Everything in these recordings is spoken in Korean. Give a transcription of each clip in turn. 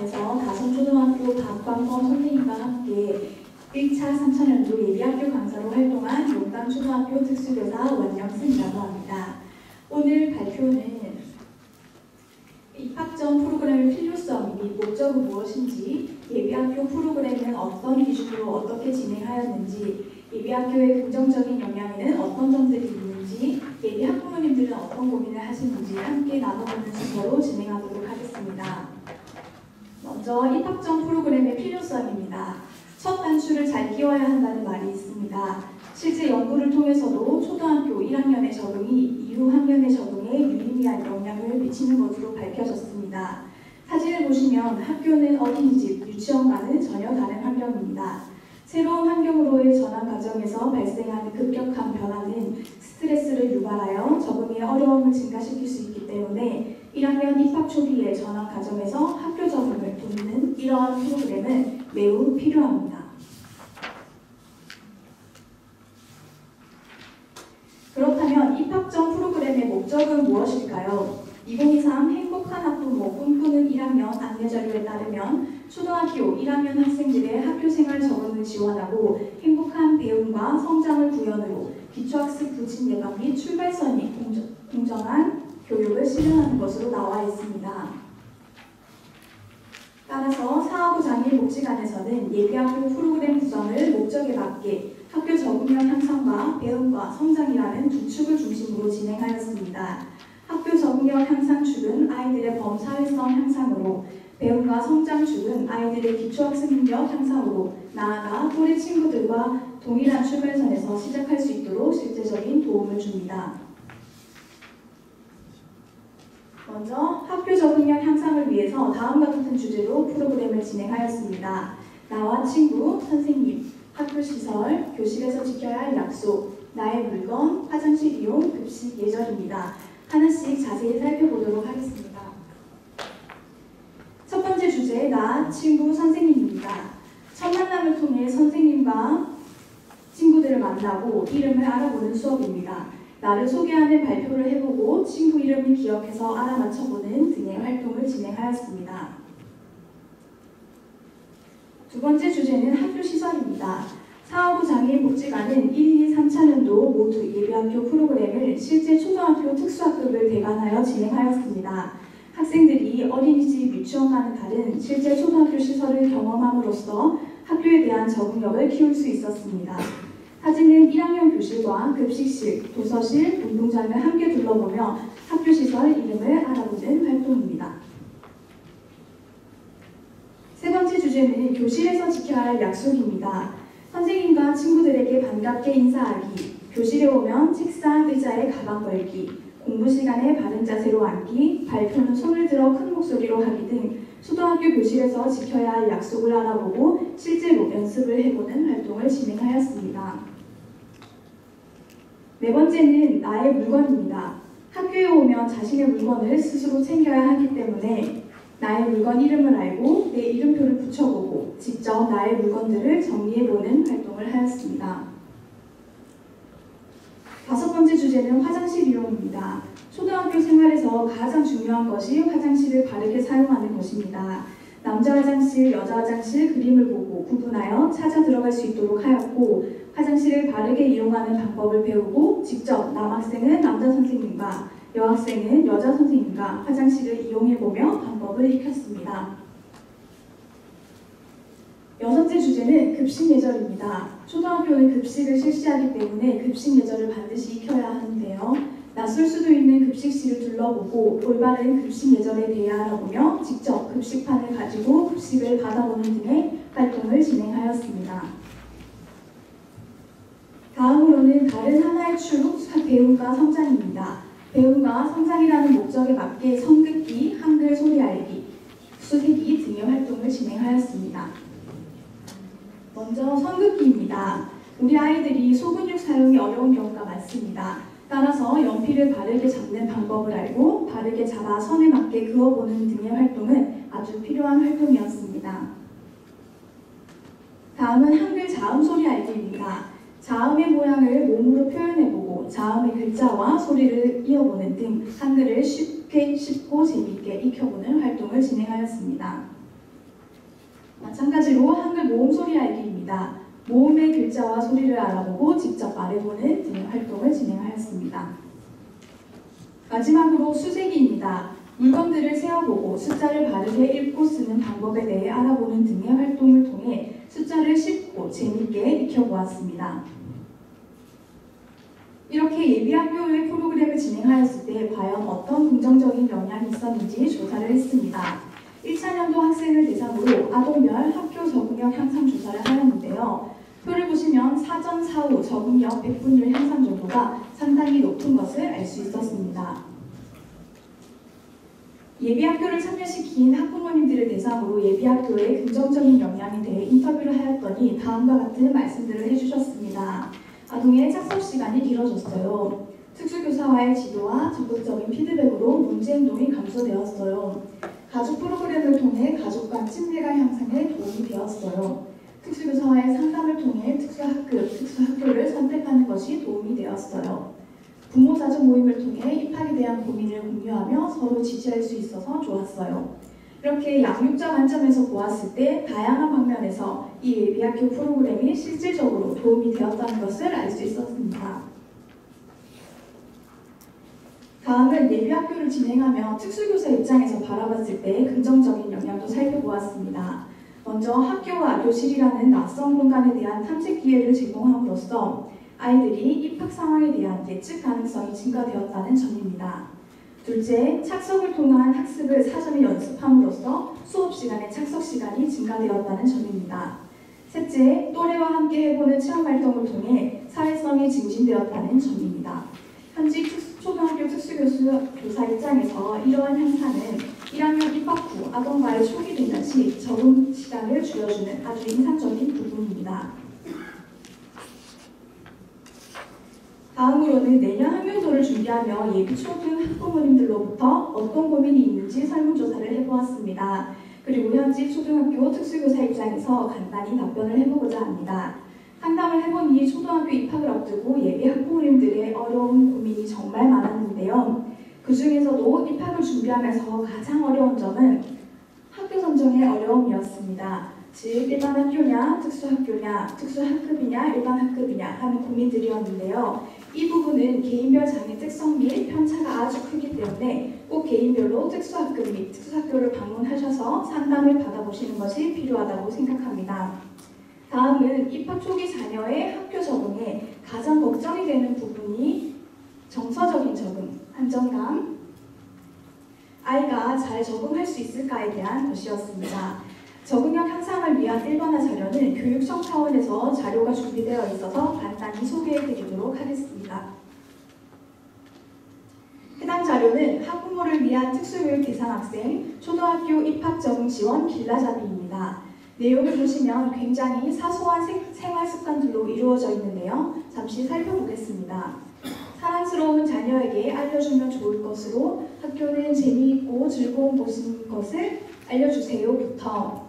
안에서 다성초등학교 박광범 선생님과 함께 1차 3차년도 예비학교 강사로 활동한 용담초등학교 특수교사 원영승이라고 합니다. 오늘 발표는 입학전 프로그램의 필요성 및 목적은 무엇인지, 예비학교 프로그램은 어떤 기준으로 어떻게 진행하였는지, 예비학교의 긍정적인 영향에는 어떤 점들이 있는지, 예비 학부모님들은 어떤 고민을 하시는지 함께 나눠보는 순서로 진행하도록 하겠습니다. 먼저 입학전 프로그램의 필요성입니다. 첫 단추를 잘 끼워야 한다는 말이 있습니다. 실제 연구를 통해서도 초등학교 1학년의 적응이 이후 학년의 적응에 유의미한 영향을 미치는 것으로 밝혀졌습니다. 사진을 보시면 학교는 어린이집, 유치원과는 전혀 다른 환경입니다. 새로운 환경으로의 전환 과정에서 발생하는 급격한 변화는 스트레스를 유발하여 적응의 어려움을 증가시킬 수 있기 때문에 1학년 입학 초기의 전환 과정에서 학교 적응을 돕는 이러한 프로그램은 매우 필요합니다. 그렇다면 입학 전 프로그램의 목적은 무엇일까요? 2023 행복한 학부모 꿈꾸는 1학년 안내자료에 따르면 초등학교 1학년 학생들의 학교생활 적응을 지원하고 행복한 배움과 성장을 구현으로 기초학습 부진 예방 및 출발선이 공정한 교육을 실현하는 것으로 나와 있습니다. 따라서 사하구 장애인복지관에서는 예비학교 프로그램 구성을 목적에 맞게 학교 적응력 향상과 배움과 성장이라는 두 축을 중심으로 진행하였습니다. 학교 적응력 향상 축은 아이들의 범사회성 향상으로, 배움과 성장 축은 아이들의 기초학습 능력 향상으로 나아가 또래 친구들과 동일한 출발선에서 시작할 수 있도록 실제적인 도움을 줍니다. 먼저 학교 적응력 향상을 위해서 다음과 같은 주제로 프로그램을 진행하였습니다. 나와 친구, 선생님, 학교 시설, 교실에서 지켜야 할 약속, 나의 물건, 화장실 이용, 급식 예절입니다. 하나씩 자세히 살펴보도록 하겠습니다. 첫 번째 주제, 나, 친구, 선생님입니다. 첫 만남을 통해 선생님과 친구들을 만나고 이름을 알아보는 수업입니다. 나를 소개하는 발표를 해보고 친구 이름을 기억해서 알아맞혀보는 등의 활동을 진행하였습니다. 두 번째 주제는 학교 시설입니다. 사하구 장애인복지관은 1, 2, 3차년도 모두 예비학교 프로그램을 실제 초등학교 특수학급을 대관하여 진행하였습니다. 학생들이 어린이집, 유치원과는 다른 실제 초등학교 시설을 경험함으로써 학교에 대한 적응력을 키울 수 있었습니다. 사진은 1학년 교실과 급식실, 도서실, 운동장을 함께 둘러보며 학교 시설 이름을 알아보는 활동입니다. 세 번째 주제는 교실에서 지켜야 할 약속입니다. 선생님과 친구들에게 반갑게 인사하기, 교실에 오면 책상, 의자에 가방 걸기, 공부 시간에 바른 자세로 앉기, 발표는 손을 들어 큰 목소리로 하기 등 초등학교 교실에서 지켜야 할 약속을 알아보고 실제로 연습을 해보는 활동을 진행하였습니다. 네 번째는 나의 물건입니다. 학교에 오면 자신의 물건을 스스로 챙겨야 하기 때문에 나의 물건 이름을 알고 내 이름표를 붙여보고 직접 나의 물건들을 정리해보는 활동을 하였습니다. 다섯 번째 주제는 화장실 이용입니다. 초등학교 생활에서 가장 중요한 것이 화장실을 바르게 사용하는 것입니다. 남자 화장실, 여자 화장실 그림을 보고 구분하여 찾아 들어갈 수 있도록 하였고, 화장실을 바르게 이용하는 방법을 배우고 직접 남학생은 남자 선생님과 여학생은 여자 선생님과 화장실을 이용해보며 방법을 익혔습니다. 여섯째 주제는 급식 예절입니다. 초등학교는 급식을 실시하기 때문에 급식 예절을 반드시 익혀야 하는데요. 낯설 수도 있는 급식실을 둘러보고 올바른 급식 예절에 대해 알아보며 직접 급식판을 가지고 급식을 받아보는 등의 활동을 진행하였습니다. 다음으로는 다른 하나의 축, 배움과 성장입니다. 배움과 성장이라는 목적에 맞게 선긋기, 한글 소리 알기, 수세기 등의 활동을 진행하였습니다. 먼저 선긋기입니다. 우리 아이들이 소근육 사용이 어려운 경우가 많습니다. 따라서 연필을 바르게 잡는 방법을 알고 바르게 잡아 선에 맞게 그어보는 등의 활동은 아주 필요한 활동이었습니다. 다음은 한글 자음 소리 알기입니다. 자음의 모양을 몸으로 표현해보고 자음의 글자와 소리를 이어보는 등 한글을 쉽고 재미있게 익혀보는 활동을 진행하였습니다. 마찬가지로 한글 모음 소리 알기입니다. 모음의 글자와 소리를 알아보고 직접 말해보는 등의 활동을 진행하였습니다. 마지막으로 수세기입니다. 물건들을 세어보고 숫자를 바르게 읽고 쓰는 방법에 대해 알아보는 등의 활동을 통해 숫자를 쉽고 재미있게 익혀보았습니다. 이렇게 예비학교의 프로그램을 진행하였을 때 과연 어떤 긍정적인 영향이 있었는지 조사를 했습니다. 1차년도 학생을 대상으로 아동별 학교 적응력 향상 조사를 하였는데요. 표를 보시면 사전, 사후 적응력 100분율 향상 정도가 상당히 높은 것을 알 수 있었습니다. 예비학교를 참여시킨 학부모님들을 대상으로 예비학교의 긍정적인 영향에 대해 인터뷰를 하였더니 다음과 같은 말씀들을 해주셨습니다. 아동의 착석 시간이 길어졌어요. 특수교사와의 지도와 적극적인 피드백으로 문제 행동이 감소되었어요. 가족 프로그램을 통해 가족 간 친밀감 향상에 도움이 되었어요. 특수교사와의 상담을 통해 특수학교를 선택하는 것이 도움이 되었어요. 부모 자녀 모임을 통해 입학에 대한 고민을 공유하며 서로 지지할 수 있어서 좋았어요. 이렇게 양육자 관점에서 보았을 때 다양한 방면에서 이 예비학교 프로그램이 실질적으로 도움이 되었다는 것을 알 수 있었습니다. 다음은 예비학교를 진행하며 특수교사 입장에서 바라봤을 때 긍정적인 영향도 살펴보았습니다. 먼저 학교와 교실이라는 낯선 공간에 대한 탐색 기회를 제공함으로써 아이들이 입학 상황에 대한 예측 가능성이 증가되었다는 점입니다. 둘째, 착석을 통한 학습을 사전에 연습함으로써 수업 시간의 착석 시간이 증가되었다는 점입니다. 셋째, 또래와 함께 해보는 체험활동을 통해 사회성이 증진되었다는 점입니다. 현직 초등학교 특수교사 입장에서 이러한 향상은 1학년 입학 후 아동과의 초기 대면 시 적응 시간을 줄여주는 아주 인상적인 부분입니다. 다음으로는 내년 학년도를 준비하며 예비초등 학부모님들로부터 어떤 고민이 있는지 설문조사를 해보았습니다. 그리고 현직 초등학교 특수교사 입장에서 간단히 답변을 해보고자 합니다. 상담을 해보니 초등학교 입학을 앞두고 예비 학부모님들의 어려운 고민이 정말 많았는데요. 그 중에서도 입학을 준비하면서 가장 어려운 점은 학교 선정의 어려움이었습니다. 즉 일반 학교냐, 특수학교냐, 특수학급이냐, 일반 학급이냐 하는 고민들이었는데요. 이 부분은 개인별 장애 특성 및 편차가 아주 크기 때문에 꼭 개인별로 특수학급 및 특수학교를 방문하셔서 상담을 받아보시는 것이 필요하다고 생각합니다. 다음은 입학 초기 자녀의 학교 적응에 가장 걱정이 되는 부분이 정서적인 적응, 안정감, 아이가 잘 적응할 수 있을까에 대한 것이었습니다. 적응력 향상을 위한 일반화 자료는 교육청 차원에서 자료가 준비되어 있어서 간단히 소개해드리도록 하겠습니다. 해당 자료는 학부모를 위한 특수교육 대상 학생 초등학교 입학 적응 지원 길라잡이입니다. 내용을 보시면 굉장히 사소한 생활 습관들로 이루어져 있는데요. 잠시 살펴보겠습니다. 사랑스러운 자녀에게 알려주면 좋을 것으로 학교는 재미있고 즐거운 곳인 것을 알려주세요부터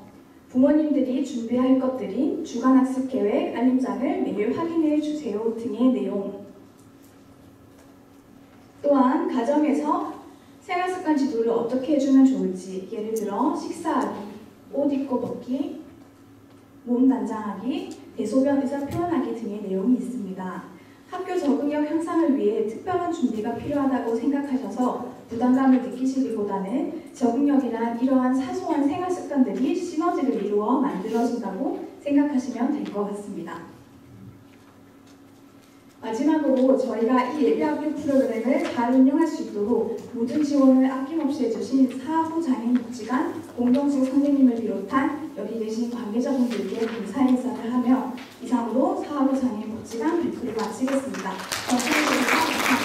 부모님들이 준비할 것들인 주간학습 계획 알림장을 매일 확인해 주세요 등의 내용, 또한 가정에서 생활습관 지도를 어떻게 해주면 좋을지, 예를 들어 식사하기, 옷 입고 벗기, 몸 단장하기, 대소변 의사 표현하기 등의 내용이 있습니다. 학교 적응력 향상을 위해 특별한 준비가 필요하다고 생각하셔서 부담감을 느끼시기보다는 적응력이란 이러한 사소한 생활 습관들이 시너지를 이루어 만들어진다고 생각하시면 될 것 같습니다. 마지막으로 저희가 이 예비학교 프로그램을 잘 운영할 수 있도록 모든 지원을 아낌없이 해주신 사후장애인복지관 공동직 선생님을 비롯한 여기 계신 관계자분들께 감사 인사를 하며 이상으로 사후장애인복지관 발표를 마치겠습니다. 감사합니다.